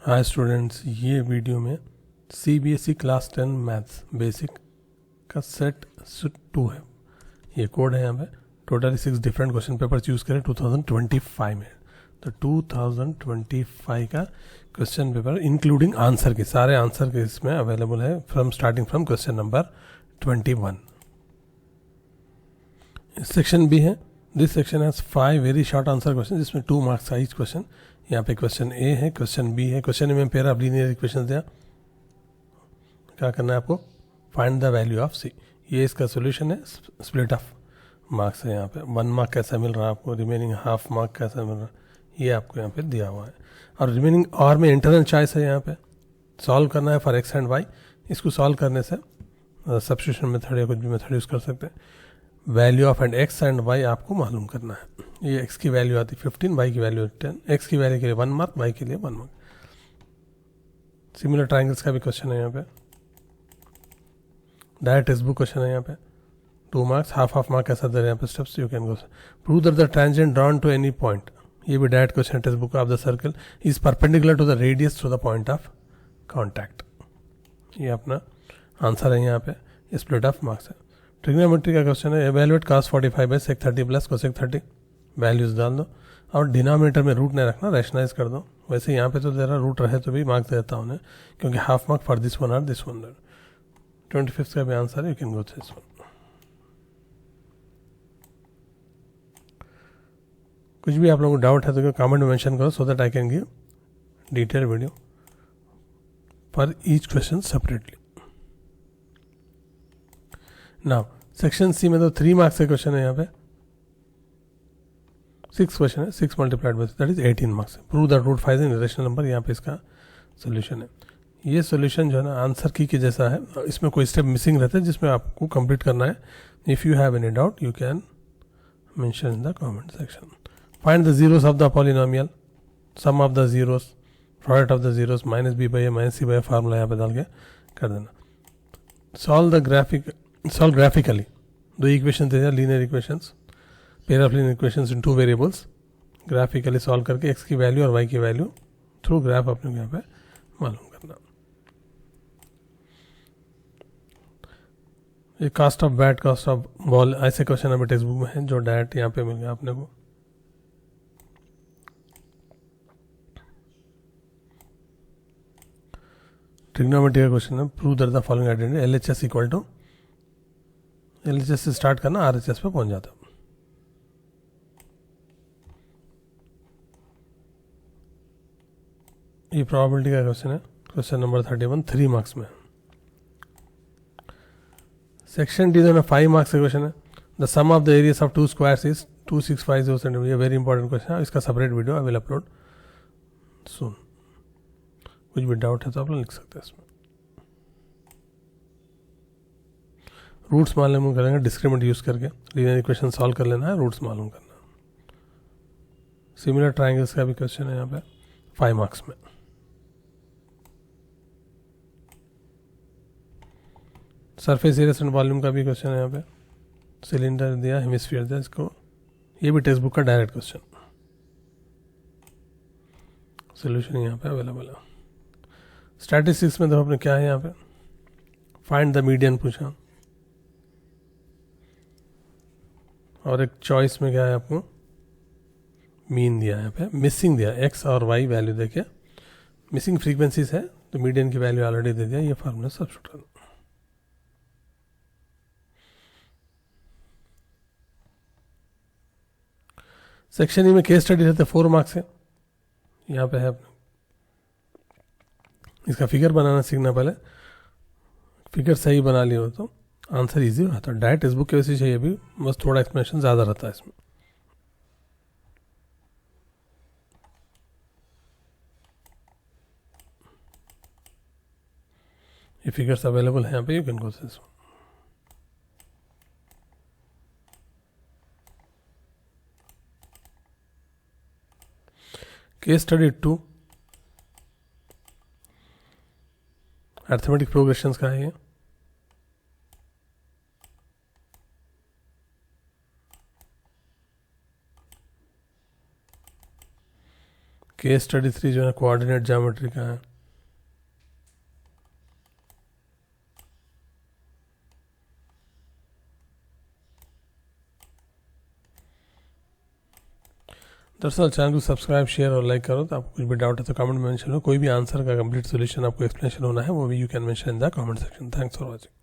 Hi students, ये video में CBSE class 10 maths basic का सेट 2 है। ये कोड है। यहाँ पे totally 6 different question paper choose करें 2025 में। तो 2025 का क्वेश्चन पेपर इंक्लूडिंग आंसर के सारे आंसर के इसमें अवेलेबल है starting from question number 21। Section B है। This section has 5 very short answer question जिसमें 2 मार्क्स का ईच क्वेश्चन। यहाँ पे क्वेश्चन ए है, क्वेश्चन बी है। क्वेश्चन ए में पेयर ऑफ लीनियर इक्वेशन दिया, क्या करना है आपको, फाइंड द वैल्यू ऑफ सी। ये इसका सोल्यूशन है। स्प्लिट ऑफ मार्क्स है। यहाँ पे 1 मार्क कैसा मिल रहा है आपको, रिमेनिंग हाफ मार्क कैसा मिल रहा है, ये आपको यहाँ पे दिया हुआ है। और रिमेनिंग और में इंटरनल चॉइस है। यहाँ पे सॉल्व करना है फॉर एक्स एंड वाई। इसको सॉल्व करने से सब्स्टिट्यूशन मेथड या कुछ भी मेथड यूज़ कर सकते हैं। Value of and X and Y आपको मालूम करना है। ये एक्स की वैल्यू आती है 15, वाई की वैल्यू 10। एक्स की वैल्यू के लिए 1 मार्क, वाई के लिए 1 मार्क। सिमिलर ट्राइंगल्स का भी क्वेश्चन है यहाँ पे। डायरेक्ट टेक्स्ट बुक क्वेश्चन है यहाँ पे। 2 मार्क्स, हाफ मार्क ऐसा दे रहे हैं यहाँ पे steps you can go. Prove that the tangent drawn to any point, ये भी डायरेक्ट क्वेश्चन है text book of the circle is perpendicular to the radius through the point of contact. ये अपना आंसर है यहाँ पे। स्प्लिट ऑफ मार्क्स है। Trigonometry का क्वेश्चन है। Evaluate cos 45 by sec 30 plus cosec 30, values डाल दो और डिनोमिनेटर में रूट नहीं रखना, रैशनलाइज कर दो। वैसे यहाँ पे तो दे रहा रूट रहे तो भी मार्क देता हूँ क्योंकि half mark for this one और दिस वन। 25 का भी आंसर है, you can go through this one. कुछ भी आप लोगों को डाउट है तो कमेंट में मेंशन करो so that I can give detail video for each question separately. Now section C में तो 3 मार्क्स का क्वेश्चन है। यहाँ पे 6 क्वेश्चन है। 6 multiplied by that is 18 marks. Prove the root 5 irrational number, यहाँ पे इसका सोल्यूशन है। ये सोल्यूशन जो है ना आंसर की के जैसा है। इसमें कोई स्टेप मिसिंग रहता है जिसमें आपको कंप्लीट करना है। If you have any doubt you can mention in the comment section. Find the zeros of the polynomial, sum of the zeros, product of the zeros, minus B by A minus C by A formula यहाँ पे डाल के कर देना। Solve graphically. 2 equation दे दिया, linear equations, pair of linear equations in 2 variables. Graphically solve करके X की वैल्यू और वाई की वैल्यू थ्रू ग्राफ अपने यहाँ पे मालूम करना। ये cost of bat, cost of ball, ऐसे क्वेश्चन अभी टेक्स्ट बुक में है जो डायरेक्ट यहाँ पे मिल गया अपने को। ट्रिग्नोमेट्री का क्वेश्चन है। Prove that the following identity LHS equal to, LHS से स्टार्ट करना RHS पे पहुंच जाता। ये प्रोबेबिलिटी का क्वेश्चन है। क्वेश्चन नंबर 31, 3 मार्क्स में। सेक्शन डी में 5 मार्क्स का क्वेश्चन है। The sum of the areas of 2 squares is 2650 centimetre. ये वेरी इंपॉर्टेंट क्वेश्चन है। इसका separate video I will upload soon. कुछ भी डाउट है तो आप लोग लिख सकते हैं इसमें। रूट्स मालूम करेंगे डिस्क्रिमिनेंट यूज करके। लीनियर इक्वेशन सॉल्व कर लेना है, रूट्स मालूम करना। सिमिलर ट्राइंगल्स का भी क्वेश्चन है यहाँ पे 5 मार्क्स में। सरफेस एरिया एंड वॉल्यूम का भी क्वेश्चन है यहाँ पे। सिलेंडर दिया, हेमिस्फीयर दिया इसको। ये भी टेक्स्ट बुक का डायरेक्ट क्वेश्चन। सोल्यूशन यहाँ पे अवेलेबल है। स्टैटिस्टिक्स में तो अपने क्या है यहाँ पे, फाइंड द मीडियन पूछा और एक चॉइस में क्या है आपको मीन दिया है। यहाँ पे मिसिंग दिया, एक्स और वाई वैल्यू देके मिसिंग फ्रीक्वेंसीज है तो मीडियन की वैल्यू ऑलरेडी दे दिया। ये फार्मूला सब्स्टिट्यूट करना। सेक्शन ई में केस स्टडी रहते 4 मार्क्स है। यहाँ पे है अपने इसका फिगर बनाना सीखना। पहले फिगर सही बना लिया हो तो आंसर इजी हो जाता है। डायरेक्ट टेक्स्ट बुक की वजह से चाहिए भी, बस थोड़ा एक्सप्लेनेशन ज़्यादा रहता है इसमें। ये फिगर्स अवेलेबल है यहाँ पे, you can go this. Case study 2 arithmetic progressions का है। केस स्टडी 3 जो है कोऑर्डिनेट ज्योमेट्री का है। दरअसल चैनल को सब्सक्राइब, शेयर और लाइक करो। तो आपको कुछ भी डाउट है तो कमेंट में मेंशन करो। कोई भी आंसर का कंप्लीट सोल्यूशन आपको एक्सप्लेनेशन होना है वो भी you can mention in the comment section. Thanks for watching.